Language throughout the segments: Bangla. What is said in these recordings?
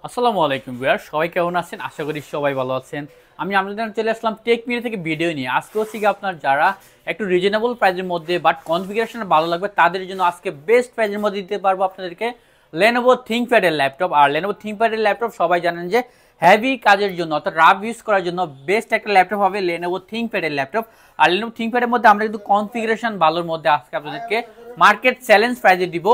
আসসালামু আলাইকুম ভিউয়ার, সবাই কেমন আছেন? আশা করি সবাই ভালো আছেন। আমি আপনাদের চলে আসলাম টেক মিডিয়া থেকে ভিডিও নিয়ে। আজকে হচ্ছে কি আপনার যারা একটু রিজনেবল প্রাইসের মধ্যে বাট কনফিগারেশন ভালো লাগবে তাদের জন্য আজকে বেস্ট প্রাইসের মধ্যে দিতে পারবো আপনাদেরকে Lenovo ThinkPad এর ল্যাপটপ। আর Lenovo ThinkPad এর ল্যাপটপ সবাই জানেন যে হেভি কাজের জন্য অর্থাৎ রাফ ইউজ করার জন্য বেস্ট একটা ল্যাপটপ হবে Lenovo ThinkPad এর ল্যাপটপ। আর Lenovo ThinkPad এর মধ্যে আমরা কিন্তু কনফিগারেশন ভালোর মধ্যে আজকে আপনাদেরকে মার্কেট চ্যালেঞ্জ প্রাইসে দিব।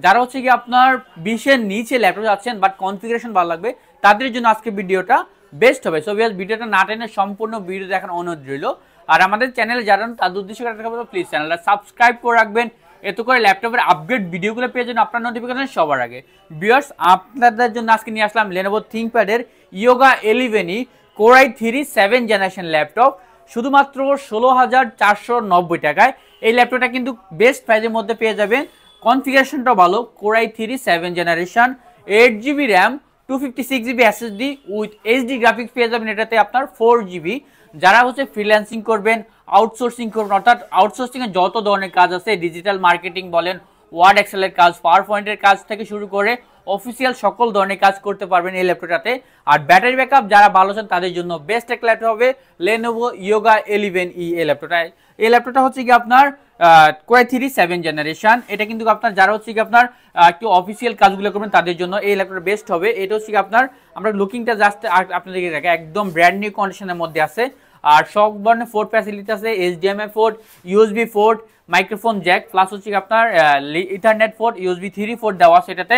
যারা হচ্ছে কি আপনার 20-এর নিচে ল্যাপটপ যাচ্ছেন বাট কনফিগারেশন ভালো লাগবে তাদের জন্য আজকে ভিডিওটা বেস্ট হবে। সো ভিডিওটা না টেনে সম্পূর্ণ ভিডিও দেখার অনুরোধ রইল। আর আমাদের চ্যানেলে যারা তাদের উদ্দেশ্য করে প্লিজ চ্যানেলটা সাবস্ক্রাইব করে রাখবেন, এত করে ল্যাপটপের আপডেট ভিডিওগুলো পেয়ে যাবেন আপনার নোটিফিকেশন সবার আগে। ভিউয়ার্স, আপনাদের জন্য আজকে নিয়ে আসলাম Lenovo ThinkPad এর Yoga 11e Core i3 7 generation laptop শুধুমাত্র 16,490 টাকায়। এই ল্যাপটপটা কিন্তু বেস্ট প্রাইসের মধ্যে পেয়ে যাবেন। কনফিগারেশনটা ভালো, Core i3 7 generation, 8GB RAM, 256GB SSD with HD graphics পেয়ে যাবেন এটাতে আপনার 4GB। যারা হচ্ছে ফ্রিল্যান্সিং করবেন, আউটসোর্সিং করবেন, অর্থাৎ আউটসোর্সিংয়ে যত ধরনের কাজ আছে, ডিজিটাল মার্কেটিং বলেন, ওয়ার্ড এক্সেলের কাজ, পাওয়ার পয়েন্টের কাজ থেকে শুরু করে অফিসিয়াল সকল ধরনের কাজ করতে পারবেন এই ল্যাপটপটাতে। আর ব্যাটারি ব্যাকআপ যারা ভালো চান তাদের জন্য বেস্ট একটা ল্যাপটপ হবে Lenovo Yoga 11e এই ল্যাপটপটা। এই ল্যাপটপটা হচ্ছে কি আপনার Core i3 7 জেনারেশন। এটা কিন্তু আপনার যারা হচ্ছে কি আপনার একটু অফিসিয়াল কাজগুলো করবেন তাদের জন্য এই ল্যাপটপটা বেস্ট হবে। এটা হচ্ছে কি আপনার আমরা লুকিংটা জাস্ট আপনাদেরকে দেখা একদম ব্র্যান্ড নিউ কন্ডিশনের মধ্যে আছে। আর সব ধরনের পোর্ট ফ্যাসিলিটি আছে, HDMI port, USB port, microphone Jack, plus হচ্ছে কি আপনার ইথারনেট পোর্ট, USB 3 পোর্ট দেওয়া আছে এটাতে।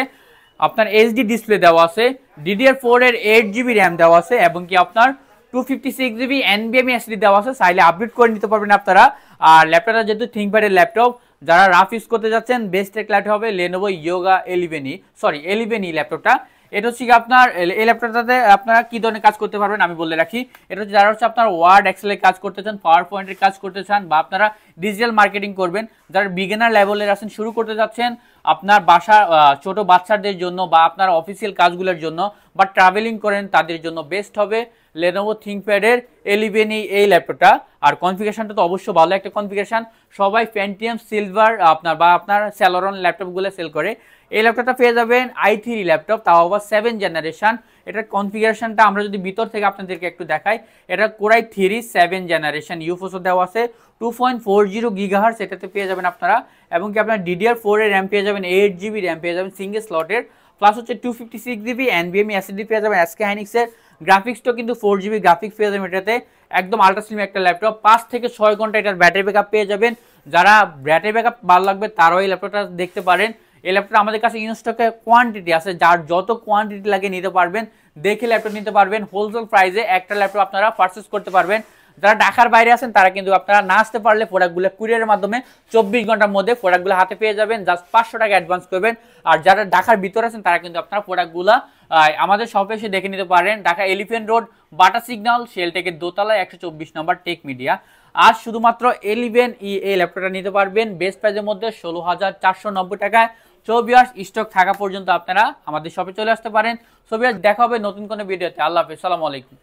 আপনার এইচডি ডিসপ্লে দেওয়া আছে, DDR4 এর 8GB র্যাম দেওয়া আছে এবং কি আপনার 256GB NVMe SSD দেওয়া আছে, চাইলে আপডেট করে নিতে পারবেন আপনারা। আর ল্যাপটপটা যেহেতু ThinkPad এর ল্যাপটপ, যারা রাফ ইউজ করতে যাচ্ছেন বেস্ট এক ল্যাপটপ হবে Lenovo Yoga 11e ল্যাপটপটা। এটা হচ্ছে কি আপনার এই ল্যাপটপটাতে আপনারা কি ধরনের কাজ করতে পারবেন আমি বলে রাখি। এটা হচ্ছে যারা হচ্ছে আপনার ওয়ার্ড এক্সেলের কাজ করতে চান, পাওয়ার পয়েন্টের কাজ করতে চান, বা আপনারা ডিজিটাল মার্কেটিং করবেন, যারা বিগিনার লেভেলের আছেন, শুরু করতে যাচ্ছেন, আপনার বাসা ছোট বাচ্চাদের জন্য বা আপনার অফিসিয়াল কাজগুলোর জন্য বা ট্রাভেলিং করেন তাদের জন্য বেস্ট হবে Lenovo ThinkPad এর 11e এই ল্যাপটপটা। আর কনফিগারেশনটা তো অবশ্যই ভালো একটা কনফিগারেশন। সবাই Pentium সিলভার আপনার বা আপনার Celeron ল্যাপটপগুলো সেল করে। এই ল্যাপটপটা পেয়ে যাবেন i3 ল্যাপটপ, তাও আবার 7 জেনারেশন। এটার কনফিগারেশনটা আমরা যদি ভিতর থেকে আপনাদেরকে একটু দেখাই, এটা Core i3 7 জেনারেশন, ইউফোসও দেওয়া আছে, 2.40 GHz এটাতে পেয়ে যাবেন আপনারা। এবং কি আপনার DDR4 এর র্যাম পেয়ে যাবেন, 8GB র্যাম পেয়ে যাবেন সিঙ্গেল স্লটের, প্লাস হচ্ছে 256GB NVMe SSD পেয়ে যাবেন। SK Hynix এর গ্রাফিক্সটাও কিন্তু 4GB গ্রাফিক্স পেয়ে যাবেন এটাতে। একদম আল্ট্রা স্লিম একটা ল্যাপটপ, 5 থেকে 6 ঘন্টা এটার ব্যাটারি ব্যাকআপ পেয়ে যাবেন। যারা ব্যাটারি ব্যাকআপ ভালো লাগবে তারাও এই ল্যাপটপটা দেখতে পারেন। এই ল্যাপটপ আমাদের কাছে ইনস্টকে কোয়ান্টিটি আছে, যার যত কোয়ান্টিটি লাগে নিতে পারবেন, দেখে ল্যাপটপ নিতে পারবেন। হোলসেল প্রাইসে একটা ল্যাপটপ আপনারা পারচেস করতে পারবেন। যারা ঢাকার বাইরে আছেন তারা কিন্তু আপনারা না আসতে পারলে প্রোডাক্টগুলো কুরিয়ারের মাধ্যমে 24 ঘন্টার মধ্যে প্রোডাক্টগুলো হাতে পেয়ে যাবেন, জাস্ট 500 টাকা অ্যাডভান্স করবেন। আর যারা ঢাকার ভিতরে আছেন তারা কিন্তু আপনারা প্রোডাক্টগুলো আমাদের শপে এসে দেখে নিতে পারেন। Dhaka Elephant Road, Bata signal, শেলটেকের দোতলায় 124 নম্বর টেক মিডিয়া। আর শুধুমাত্র 11e এই ল্যাপটপটা নিতে পারবেন বেস্ট প্রাইসের মধ্যে 16,490 টাকায়। সো ভিউয়ার্স, স্টক থাকা পর্যন্ত আপনারা আমাদের শপে চলে আসতে পারেন। সো ভিউয়ার্স, দেখা হবে নতুন কোনো ভিডিওতে। আল্লাহ হাফেজ, আসসালামু আলাইকুম।